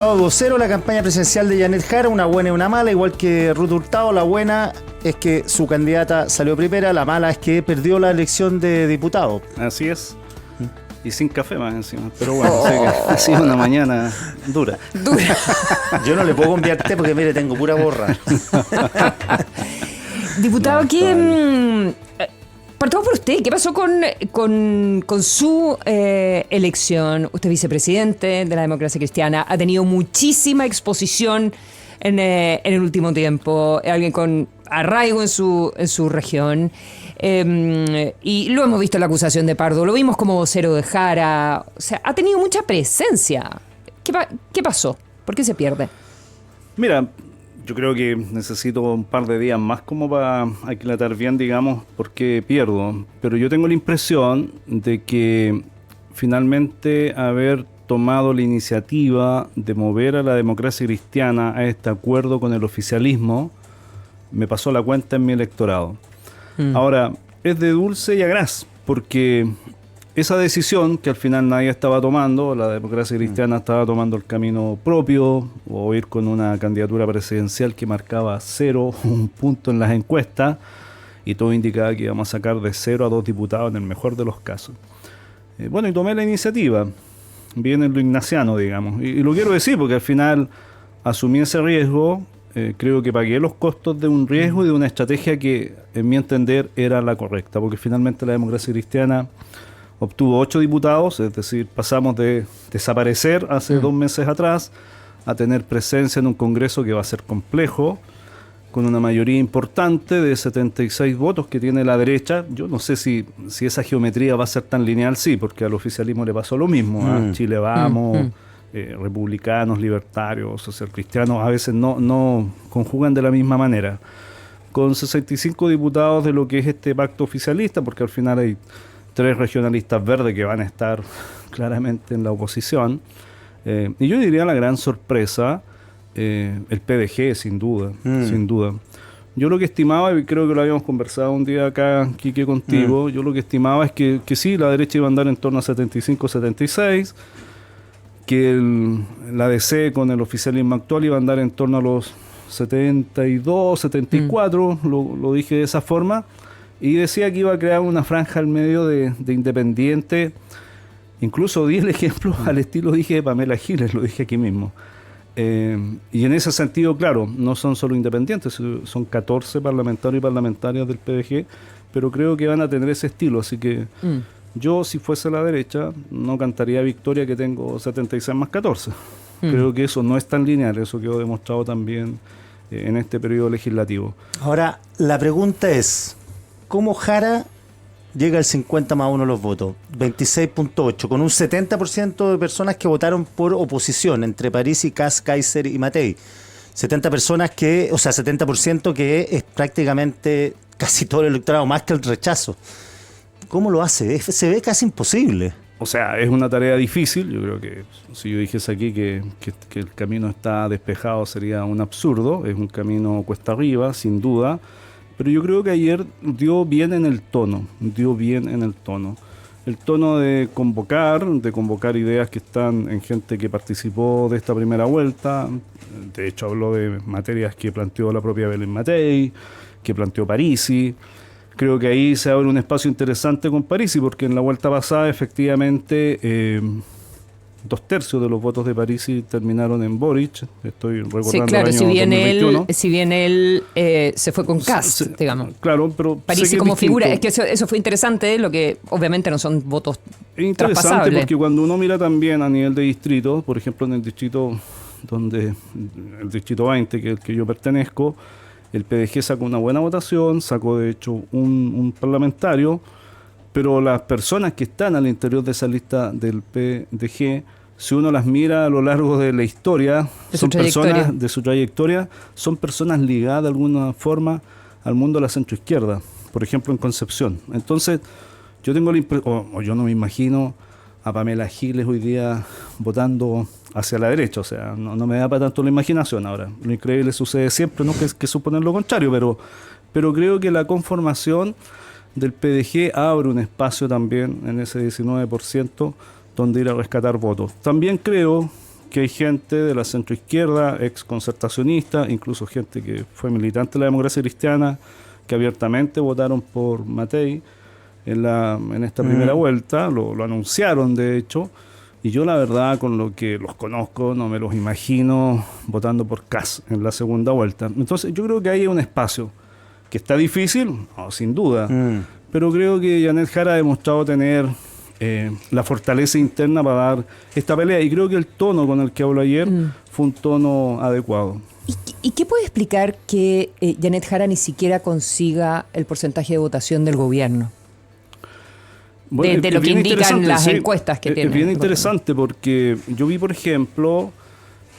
Vocero, la campaña presidencial de Janet Jara, una buena y una mala, igual que Ruth Hurtado. La buena es que su candidata salió primera, la mala es que perdió la elección de diputado. Así es. Y sin café más encima. Pero bueno, sí que ha sido una mañana dura. Yo no le puedo enviar té porque, mire, tengo pura borra. Diputado, partamos por usted. ¿Qué pasó con su elección? Usted es vicepresidente de la Democracia Cristiana, ha tenido muchísima exposición en el último tiempo, alguien con arraigo en su región, y lo hemos visto en la acusación de Pardo, lo vimos como vocero de Jara, o sea, ha tenido mucha presencia. ¿Qué pasó? ¿Por qué se pierde? Mira, yo creo que necesito un par de días más como para aquilatar bien, digamos, por qué pierdo. Pero yo tengo la impresión de que finalmente haber tomado la iniciativa de mover a la Democracia Cristiana a este acuerdo con el oficialismo me pasó la cuenta en mi electorado. Ahora, es de dulce y agraz, porque esa decisión que al final nadie estaba tomando, la Democracia Cristiana estaba tomando el camino propio, o ir con una candidatura presidencial que marcaba 0, un punto en las encuestas, y todo indicaba que íbamos a sacar de 0 a 2 diputados en el mejor de los casos. Bueno, y tomé la iniciativa, bien en lo ignaciano, digamos, y lo quiero decir porque al final asumí ese riesgo. Creo que pagué los costos de un riesgo y de una estrategia que, en mi entender, era la correcta, porque finalmente la Democracia Cristiana obtuvo 8 diputados, es decir, pasamos de desaparecer hace 2 meses atrás a tener presencia en un Congreso que va a ser complejo, con una mayoría importante de 76 votos que tiene la derecha. Yo no sé si esa geometría va a ser tan lineal, sí, porque al oficialismo le pasó lo mismo. Chile Vamos, republicanos, libertarios, socialcristianos, a veces no conjugan de la misma manera. Con 65 diputados de lo que es este pacto oficialista, porque al final hay 3 regionalistas verdes que van a estar claramente en la oposición. Y yo diría la gran sorpresa, el PDG, sin duda, sin duda. Yo lo que estimaba, y creo que lo habíamos conversado un día acá, Quique, contigo, yo lo que estimaba es que sí, la derecha iba a andar en torno a 75, 76, que la DC con el oficialismo actual iba a andar en torno a los 72, 74, lo dije de esa forma, y decía que iba a crear una franja al medio de independiente. Incluso di el ejemplo al estilo, dije, de Pamela Giles, lo dije aquí mismo. Y en ese sentido, claro, no son solo independientes, son 14 parlamentarios y parlamentarias del PDG, pero creo que van a tener ese estilo, así que yo, si fuese la derecha, no cantaría victoria que tengo 76 más 14. Creo que eso no es tan lineal, eso quedó demostrado también en este periodo legislativo. Ahora, la pregunta es, ¿cómo Jara llega al 50 más 1 los votos? 26.8, con un 70% de personas que votaron por oposición, entre Parisi, Kass, Kaiser y Matei. 70% que es prácticamente casi todo el electorado, más que el rechazo. ¿Cómo lo hace? Se ve casi imposible. O sea, es una tarea difícil. Yo creo que si yo dijese aquí que el camino está despejado sería un absurdo. Es un camino cuesta arriba, sin duda. Pero yo creo que ayer dio bien en el tono. El tono de convocar ideas que están en gente que participó de esta primera vuelta. De hecho, habló de materias que planteó la propia Belén Matei, que planteó Parisi. Creo que ahí se abre un espacio interesante con Parisi, porque en la vuelta pasada, efectivamente, 2/3 de los votos de Parisi terminaron en Boric. Estoy recordando, sí, claro, el año 2021. Si bien él se fue con Kass, digamos. Claro, pero Parisi como figura, es que eso fue interesante, lo que obviamente no son votos es interesante traspasables. Porque cuando uno mira también a nivel de distrito, por ejemplo, en el distrito el distrito 20, que es el que yo pertenezco, el PDG sacó una buena votación, sacó de hecho un parlamentario, pero las personas que están al interior de esa lista del PDG, si uno las mira a lo largo de la historia, son personas ligadas de alguna forma al mundo de la centroizquierda, por ejemplo en Concepción. Entonces, yo tengo la impresión, o yo no me imagino a Pamela Giles hoy día votando hacia la derecha, o sea, no me da para tanto la imaginación ahora. Lo increíble sucede siempre, no que suponer lo contrario, pero creo que la conformación del PDG abre un espacio también en ese 19% donde ir a rescatar votos. También creo que hay gente de la centroizquierda, ex concertacionista, incluso gente que fue militante de la democracia cristiana, que abiertamente votaron por Matei en esta primera vuelta, lo anunciaron de hecho, y yo la verdad con lo que los conozco no me los imagino votando por Kast en la segunda vuelta. Entonces yo creo que hay un espacio que está difícil, no, sin duda, pero creo que Janet Jara ha demostrado tener la fortaleza interna para dar esta pelea, y creo que el tono con el que habló ayer fue un tono adecuado. ¿Y qué puede explicar que Janet Jara ni siquiera consiga el porcentaje de votación del gobierno? Bueno, de lo que indican las encuestas que tiene. Es bien interesante porque yo vi, por ejemplo,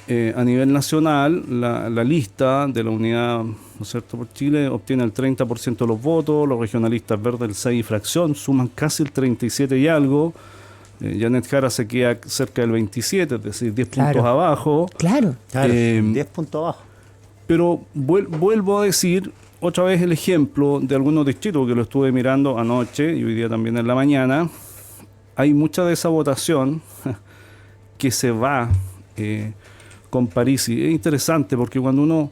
a nivel nacional, la lista de la Unidad, ¿no es cierto?, por Chile obtiene el 30% de los votos, los regionalistas verdes el 6 y fracción, suman casi el 37 y algo. Janet Jara se queda cerca del 27, es decir, 10 puntos abajo. Claro. 10 puntos abajo. Pero vuelvo a decir otra vez el ejemplo de algunos distritos que lo estuve mirando anoche y hoy día también en la mañana. Hay mucha de esa votación que se va con Parisi. Es interesante porque cuando uno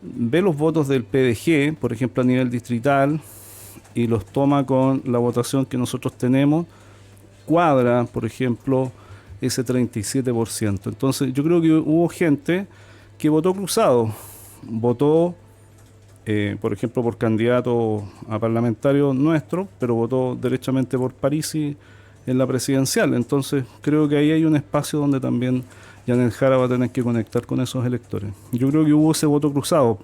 ve los votos del PDG, por ejemplo a nivel distrital, y los toma con la votación que nosotros tenemos, cuadra, por ejemplo, ese 37%. Entonces yo creo que hubo gente que votó cruzado, votó por ejemplo por candidato a parlamentario nuestro, pero votó derechamente por Parisi en la presidencial. Entonces creo que ahí hay un espacio donde también Janet Jara va a tener que conectar con esos electores. Yo creo que hubo ese voto cruzado,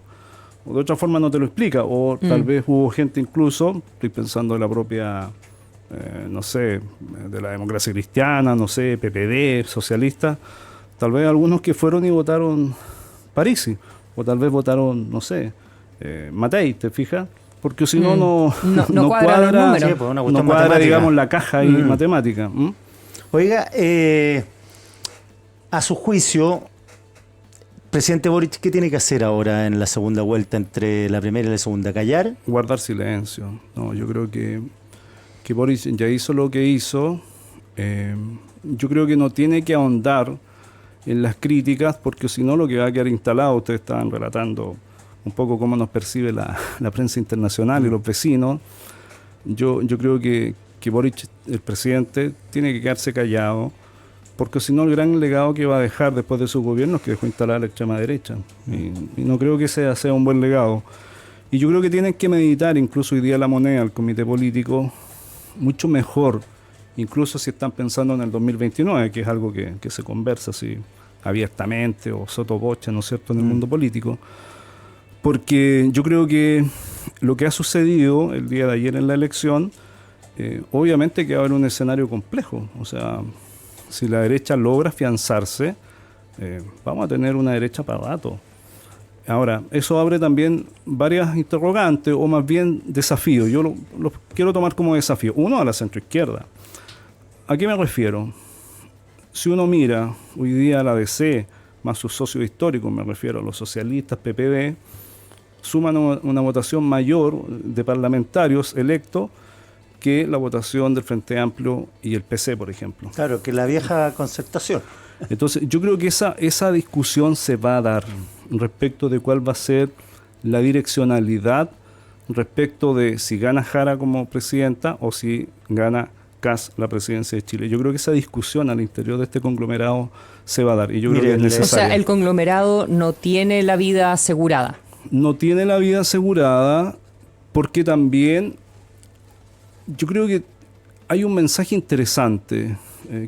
o de otra forma no te lo explica, o tal vez hubo gente incluso, estoy pensando en la propia no sé, de la democracia cristiana, no sé, PPD, socialista, tal vez algunos que fueron y votaron Parisi, o tal vez votaron, no sé, Matei, ¿te fijas? Porque si no, no cuadra, sí, pues una no cuadra, digamos, la caja ahí matemática. Oiga, a su juicio, presidente Boric, ¿qué tiene que hacer ahora en la segunda vuelta entre la primera y la segunda? ¿Callar? Guardar silencio. No, yo creo que Boric ya hizo lo que hizo. Yo creo que no tiene que ahondar en las críticas, porque si no lo que va a quedar instalado, ustedes estaban relatando un poco cómo nos percibe la prensa internacional y los vecinos. Yo creo que Boric, el presidente, tiene que quedarse callado, porque si no el gran legado que va a dejar después de su gobierno es que dejó instalada la extrema derecha. Y no creo que sea un buen legado. Y yo creo que tienen que meditar, incluso hoy día La Moneda, el comité político, mucho mejor, incluso si están pensando en el 2029, que es algo que se conversa así abiertamente o sottovoce, ¿no es cierto?, en el mundo político. Porque yo creo que lo que ha sucedido el día de ayer en la elección, obviamente que va a haber un escenario complejo. O sea, si la derecha logra afianzarse, vamos a tener una derecha para rato. Ahora, eso abre también varias interrogantes, o más bien desafíos. Yo lo quiero tomar como desafío. Uno, a la centroizquierda. ¿A qué me refiero? Si uno mira hoy día la DC, más sus socios históricos, me refiero a los socialistas, PPD, suman una votación mayor de parlamentarios electos que la votación del Frente Amplio y el PC, por ejemplo. Claro, que la vieja concertación. Entonces, yo creo que esa discusión se va a dar respecto de cuál va a ser la direccionalidad respecto de si gana Jara como presidenta o si gana Kast la presidencia de Chile. Yo creo que esa discusión al interior de este conglomerado se va a dar, y yo creo que es necesaria. O sea, el conglomerado no tiene la vida asegurada. No tiene la vida asegurada, porque también yo creo que hay un mensaje interesante,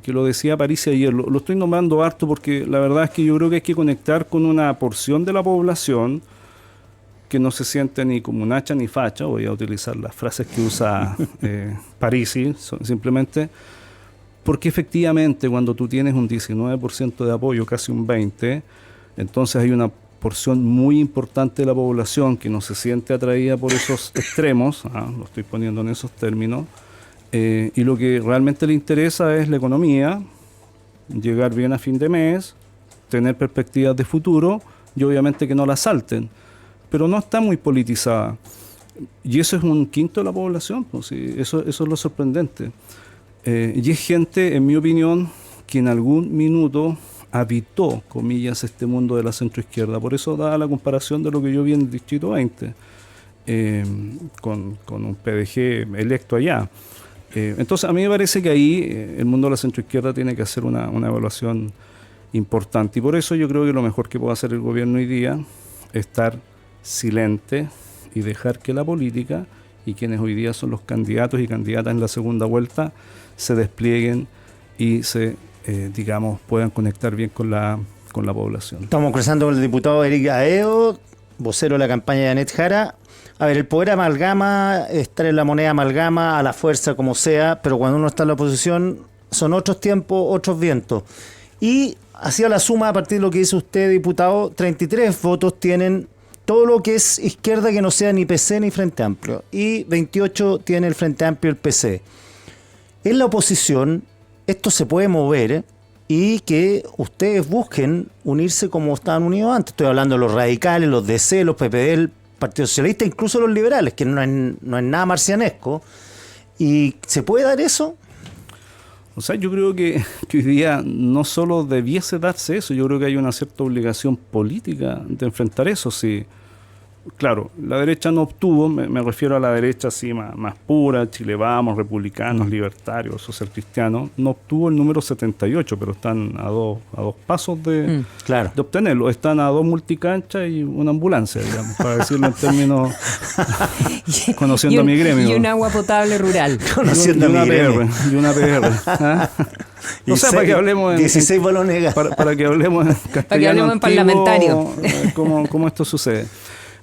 que lo decía Parisi ayer, lo estoy nombrando harto porque la verdad es que yo creo que hay que conectar con una porción de la población que no se siente ni como un hacha ni facha, voy a utilizar las frases que usa Parisi, simplemente porque efectivamente cuando tú tienes un 19% de apoyo, casi un 20%, entonces hay una porción muy importante de la población que no se siente atraída por esos extremos, lo estoy poniendo en esos términos, y lo que realmente le interesa es la economía, llegar bien a fin de mes, tener perspectivas de futuro y obviamente que no la salten, pero no está muy politizada. Y eso es un quinto de la población, pues, sí, eso es lo sorprendente. Y es gente, en mi opinión, que en algún minuto habitó, comillas, este mundo de la centroizquierda. Por eso da la comparación de lo que yo vi en el Distrito 20, con un PDG electo allá. Entonces, a mí me parece que ahí el mundo de la centroizquierda tiene que hacer una evaluación importante. Y por eso yo creo que lo mejor que puede hacer el gobierno hoy día es estar silente y dejar que la política y quienes hoy día son los candidatos y candidatas en la segunda vuelta se desplieguen y se, digamos, puedan conectar bien con la población. Estamos conversando con el diputado Eric Aeo, vocero de la campaña de Janet Jara. A ver, el poder amalgama, estar en la moneda amalgama, a la fuerza, como sea, pero cuando uno está en la oposición son otros tiempos, otros vientos. Y hacía la suma a partir de lo que dice usted, diputado, 33 votos tienen todo lo que es izquierda que no sea ni PC ni Frente Amplio. Y 28 tiene el Frente Amplio y el PC. En la oposición, esto se puede mover y que ustedes busquen unirse como estaban unidos antes. Estoy hablando de los radicales, los DC, los PPD, el Partido Socialista, incluso los liberales, que no es nada marcianesco. ¿Y se puede dar eso? O sea, yo creo que hoy día no solo debiese darse eso, yo creo que hay una cierta obligación política de enfrentar eso. Sí. Claro, la derecha no obtuvo, me refiero a la derecha así más pura, Chile Vamos, republicanos, libertarios, socialcristianos, no obtuvo el número 78, pero están a dos pasos de obtenerlo. Están a 2 multicanchas y una ambulancia, digamos, para decirlo en términos conociendo a mi gremio. Y un agua potable rural. Conociendo a mi gremio. Y una PR. ¿Ah? No sé, para que hablemos 16 balones. Para que hablemos en castellano, para que hablemos en parlamentario. Cómo esto sucede.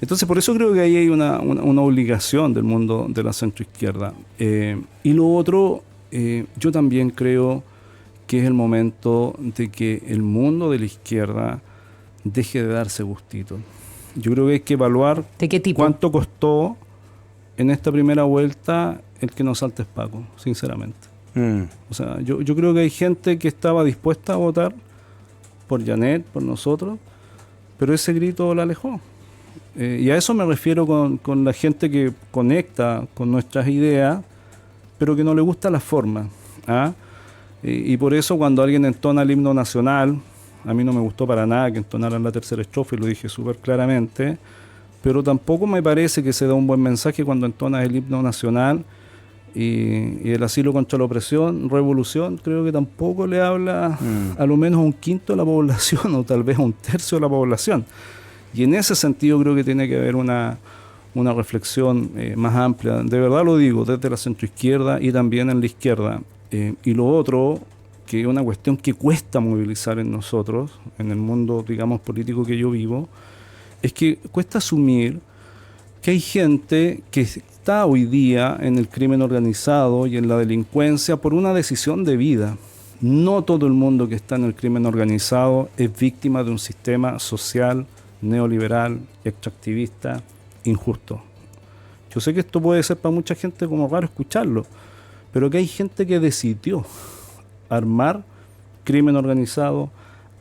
Entonces, por eso creo que ahí hay una obligación del mundo de la centroizquierda. Y lo otro, yo también creo que es el momento de que el mundo de la izquierda deje de darse gustito. Yo creo que hay que evaluar ¿de qué tipo? Cuánto costó en esta primera vuelta el que nos salte Paco, sinceramente. O sea, yo creo que hay gente que estaba dispuesta a votar por Janet, por nosotros, pero ese grito la alejó. Y a eso me refiero con la gente que conecta con nuestras ideas, pero que no le gusta la forma. ¿Ah? Y por eso cuando alguien entona el himno nacional, a mí no me gustó para nada que entonaran la tercera estrofa, y lo dije súper claramente, pero tampoco me parece que se da un buen mensaje cuando entonas el himno nacional y el asilo contra la opresión, revolución, creo que tampoco le habla a lo menos a un quinto de la población o tal vez a un tercio de la población. Y en ese sentido creo que tiene que haber una reflexión más amplia, de verdad lo digo, desde la centroizquierda y también en la izquierda. Y lo otro, que es una cuestión que cuesta movilizar en nosotros, en el mundo, digamos, político que yo vivo, es que cuesta asumir que hay gente que está hoy día en el crimen organizado y en la delincuencia por una decisión de vida. No todo el mundo que está en el crimen organizado es víctima de un sistema social neoliberal, extractivista, injusto. Yo sé que esto puede ser para mucha gente como raro escucharlo, pero que hay gente que decidió armar crimen organizado,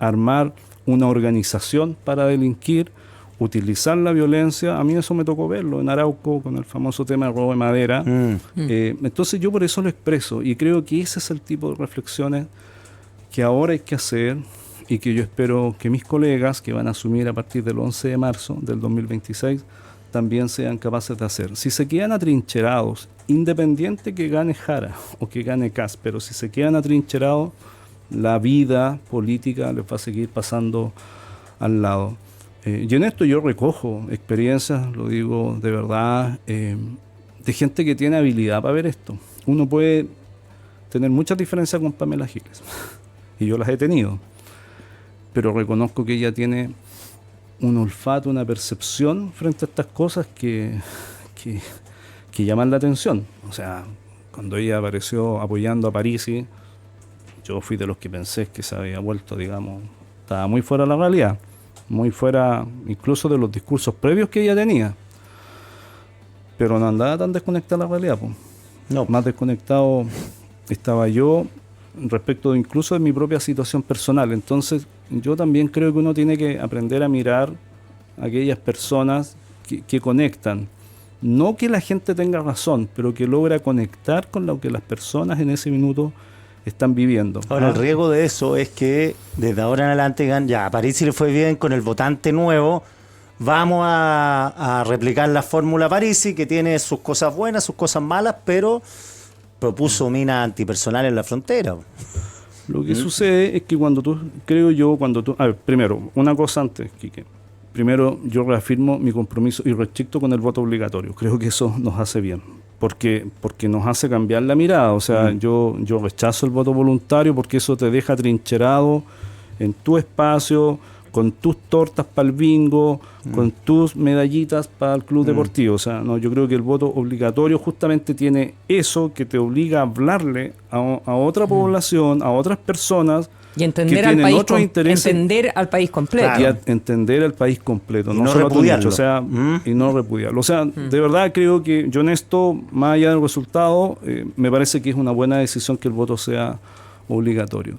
armar una organización para delinquir, utilizar la violencia. A mí eso me tocó verlo en Arauco con el famoso tema de robo de madera. Entonces yo por eso lo expreso y creo que ese es el tipo de reflexiones que ahora hay que hacer y que yo espero que mis colegas que van a asumir a partir del 11 de marzo del 2026 también sean capaces de hacer. Si se quedan atrincherados, independiente que gane Jara o que gane Kast, pero si se quedan atrincherados, la vida política les va a seguir pasando al lado. Y en esto yo recojo experiencias, lo digo de verdad, de gente que tiene habilidad para ver esto. Uno puede tener muchas diferencias con Pamela Giles, y yo las he tenido, pero reconozco que ella tiene un olfato, una percepción frente a estas cosas que llaman la atención. O sea, cuando ella apareció apoyando a Parisi, yo fui de los que pensé que se había vuelto, digamos, estaba muy fuera de la realidad, muy fuera incluso de los discursos previos que ella tenía, pero no andaba tan desconectada de la realidad, pues. No. Más desconectado estaba yo respecto incluso de mi propia situación personal. Entonces yo también creo que uno tiene que aprender a mirar a aquellas personas que conectan, no que la gente tenga razón, pero que logra conectar con lo que las personas en ese minuto están viviendo. Ahora, el riesgo de eso es que desde ahora en adelante digan, ya, a Parisi le fue bien con el votante nuevo, vamos a replicar la fórmula Parisi, que tiene sus cosas buenas, sus cosas malas, pero propuso minas antipersonales en la frontera. Lo que sucede es que a ver, primero, una cosa antes, Quique. Primero, yo reafirmo mi compromiso irrestricto con el voto obligatorio. Creo que eso nos hace bien, porque nos hace cambiar la mirada. O sea, yo rechazo el voto voluntario porque eso te deja trincherado en tu espacio, con tus tortas para el bingo, con tus medallitas para el club deportivo. O sea, no, yo creo que el voto obligatorio justamente tiene eso que te obliga a hablarle a otra población, a otras personas y entender que al tienen país otros intereses. entender al país completo. Y entender al país completo, Y no no solo a tu repudiarlo. nicho, o sea, y no repudiarlo. O sea, de verdad creo que yo en esto, más allá del resultado, me parece que es una buena decisión que el voto sea obligatorio.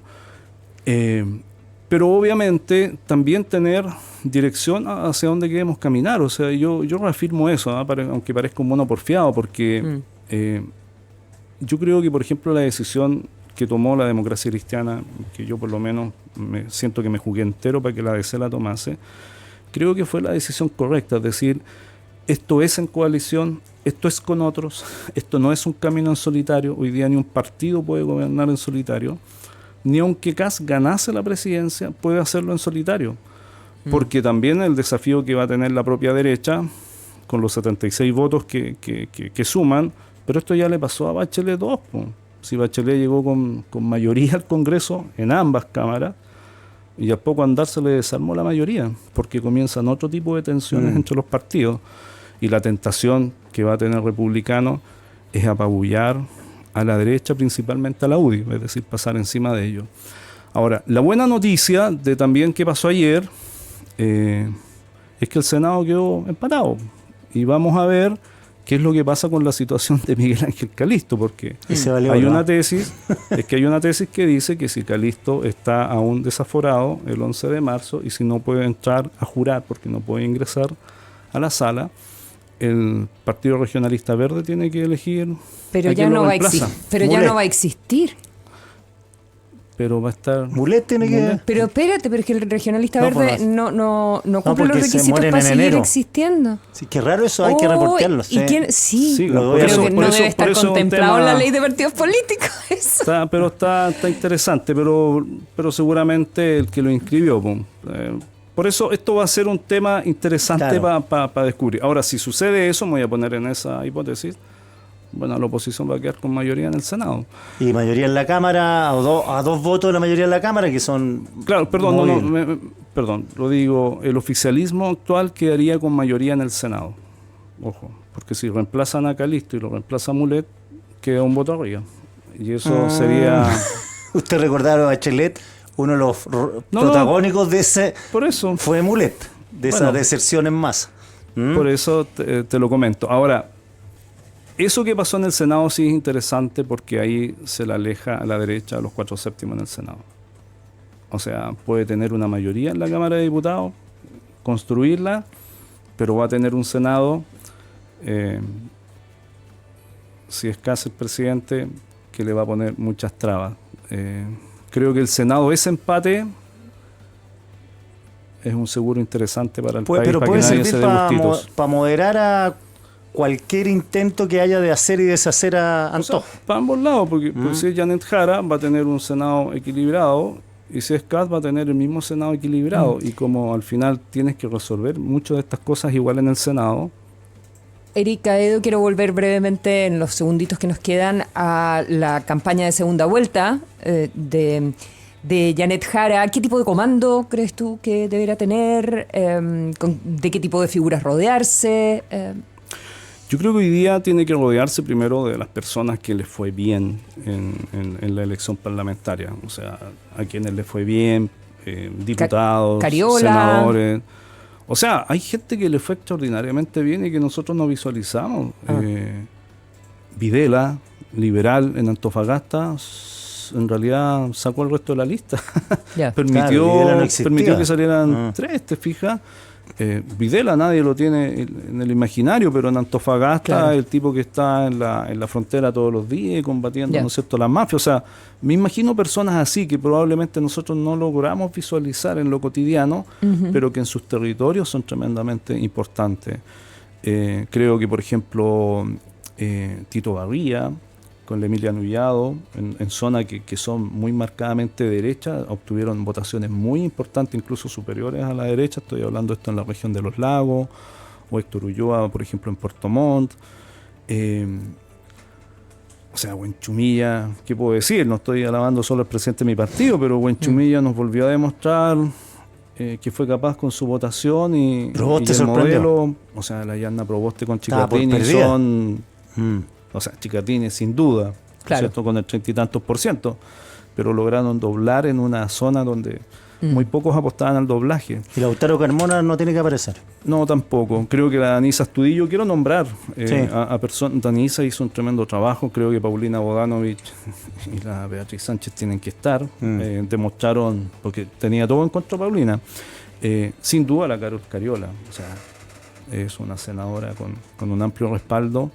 Pero obviamente también tener dirección hacia dónde queremos caminar. O sea, yo reafirmo eso, aunque parezca un mono porfiado, porque yo creo que, por ejemplo, la decisión que tomó la democracia cristiana, que yo por lo menos siento que me jugué entero para que la DC la tomase, creo que fue la decisión correcta. Es decir, esto es en coalición, esto es con otros, esto no es un camino en solitario. Hoy día ni un partido puede gobernar en solitario, ni aunque Kast ganase la presidencia, puede hacerlo en solitario. Porque también el desafío que va a tener la propia derecha, con los 76 votos que suman, pero esto ya le pasó a Bachelet 2, po. Si Bachelet llegó con mayoría al Congreso en ambas cámaras, y al poco andar se le desarmó la mayoría, porque comienzan otro tipo de tensiones entre los partidos, y la tentación que va a tener el republicano es apabullar a la derecha, principalmente a la UDI, es decir, pasar encima de ellos. Ahora, la buena noticia de también que pasó ayer es que el Senado quedó empatado, y vamos a ver qué es lo que pasa con la situación de Miguel Ángel Calisto, porque hay una tesis que dice que si Calisto está aún desaforado el 11 de marzo y si no puede entrar a jurar porque no puede ingresar a la sala, el Partido Regionalista Verde tiene que elegir. Pero ya no va a existir. Pero ya no va a existir. Pero va a estar. Mulet tiene que. Pero espérate, pero es que el Regionalista Verde pues no cumple los porque se requisitos mueren para en seguir enero. existiendo. Sí, qué raro eso, hay que reportearlo. ¿Y quién? Sí, Sí, pero por eso- que por no eso- debe estar por eso es un contemplado en tema- la ley de partidos políticos. Eso. Está interesante, pero seguramente el que lo inscribió. Por eso esto va a ser un tema interesante Claro. para descubrir. Ahora, si sucede eso, me voy a poner en esa hipótesis. Bueno, la oposición va a quedar con mayoría en el Senado. Y mayoría en la Cámara, a dos votos de la mayoría en la Cámara, que son. Claro, perdón, muy- perdón, lo digo, el oficialismo actual quedaría con mayoría en el Senado. Ojo, porque si reemplazan a Calisto y lo reemplaza Mulet, queda un voto arriba. Y eso sería... Usted recordaron a Bachelet, uno de los No, protagónicos de ese Por eso, fue Mulet, de esa Bueno. deserción en masa. por eso te lo comento. Ahora, eso que pasó en el Senado sí es interesante porque ahí se le aleja a la derecha a los 4/7 en el Senado. O sea, puede tener una mayoría en la Cámara de Diputados, construirla, pero va a tener un Senado, si es Kast el presidente, que le va a poner muchas trabas. Creo que el Senado, ese empate, es un seguro interesante para el país, Pero para puede que nadie servir se dé gustitos. para moderar a cualquier intento que haya de hacer y deshacer a O sea, Antojo. para ambos lados, porque si es Janet Jara va a tener un Senado equilibrado y si es Kast va a tener el mismo Senado equilibrado. Y como al final tienes que resolver muchas de estas cosas igual en el Senado. Erika, Edu, quiero volver brevemente en los segunditos que nos quedan a la campaña de segunda vuelta de Janet Jara. ¿Qué tipo de comando crees tú que deberá tener? ¿De qué tipo de figuras rodearse? Yo creo que hoy día tiene que rodearse primero de las personas que les fue bien en la elección parlamentaria. O sea, a quienes les fue bien, diputados, Cariola. senadores. O sea, hay gente que le fue extraordinariamente bien y que nosotros no visualizamos. Videla, liberal en Antofagasta, en realidad sacó el resto de la lista. Ya. Claro, Videla no existía. permitió que salieran tres, ¿te fijas? Videla nadie lo tiene en el imaginario, pero en Antofagasta, Claro. el tipo que está en la frontera todos los días combatiendo, Ya. ¿no es cierto?, las mafias. O sea, me imagino personas así que probablemente nosotros no logramos visualizar en lo cotidiano, pero que en sus territorios son tremendamente importantes. Creo que, por ejemplo, Tito Barría, con la Emilia Nullado, en zonas que son muy marcadamente derecha, obtuvieron votaciones muy importantes, incluso superiores a la derecha. Estoy hablando de esto en la región de Los Lagos, o Héctor Ulloa, por ejemplo, en Puerto Montt. O sea, Huenchumilla, ¿qué puedo decir? No estoy alabando solo al presidente de mi partido, pero Huenchumilla nos volvió a demostrar que fue capaz con su votación y Proboste el sorprendió. modelo. O sea, la Yanna Proboste con Estaba por Chicatini perdida. son... Mm. O sea, Chicatini sin duda, Claro. ¿cierto? Con el 30 y tantos %, pero lograron doblar en una zona donde muy pocos apostaban al doblaje. Y Lautaro Carmona no tiene que aparecer. No, tampoco. Creo que la Danisa Astudillo, quiero nombrar Sí. a personas. Danisa hizo un tremendo trabajo. Creo que Paulina Bodanovich y la Beatriz Sánchez tienen que estar. Demostraron, porque tenía todo en contra de Paulina. Sin duda la Carol Cariola. O sea, es una senadora con un amplio respaldo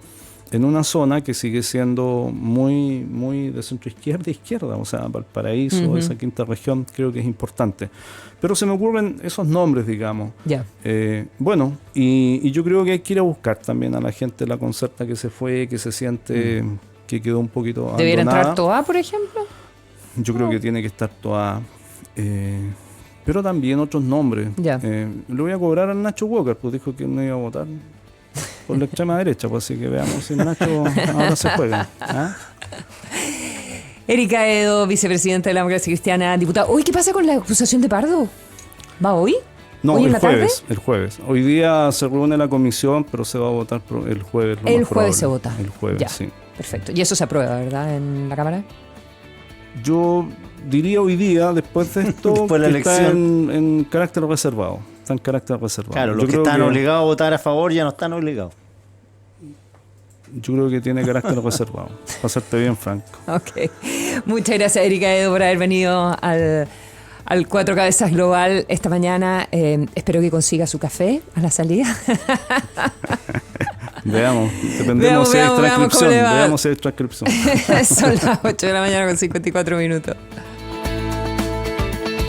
en una zona que sigue siendo muy, muy de centro izquierda e izquierda. O sea, Valparaíso, esa quinta región, creo que es importante. Pero se me ocurren esos nombres, digamos. Ya. Bueno, y yo creo que hay que ir a buscar también a la gente de la Concerta que se fue, que se siente que quedó un poquito abandonada. ¿Debiera entrar Toa, por ejemplo? Yo creo que tiene que estar toda. Pero también otros nombres. Ya. Le voy a cobrar al Nacho Walker, pues dijo que no iba a votar por la extrema derecha, pues así que veamos si el Nacho ahora se juega. ¿Ah? Erika Edo, vicepresidenta de la Democracia Cristiana, diputada. Uy, ¿qué pasa con la acusación de Pardo? ¿Va hoy? No, ¿Hoy en el la tarde? jueves, el jueves. Hoy día se reúne la comisión, pero se va a votar el jueves. lo El más jueves probable. se vota. El jueves, Ya. sí. Perfecto. Y eso se aprueba, ¿verdad? En la Cámara. Yo diría hoy día, después de esto, Después de la que está elección. en carácter reservado. Está en carácter reservado. Claro, Yo los que creo están obligados a votar a favor ya no están obligados. Yo creo que tiene carácter reservado. Para serte bien franco. Ok. Muchas gracias, Erika Edo, por haber venido al Cuatro Cabezas Global esta mañana. Espero que consiga su café a la salida. Veamos. Dependemos Veamos, si hay veamos cómo transcripción. le va. Veamos si hay transcripción. Son las 8 de la mañana con 54 minutos.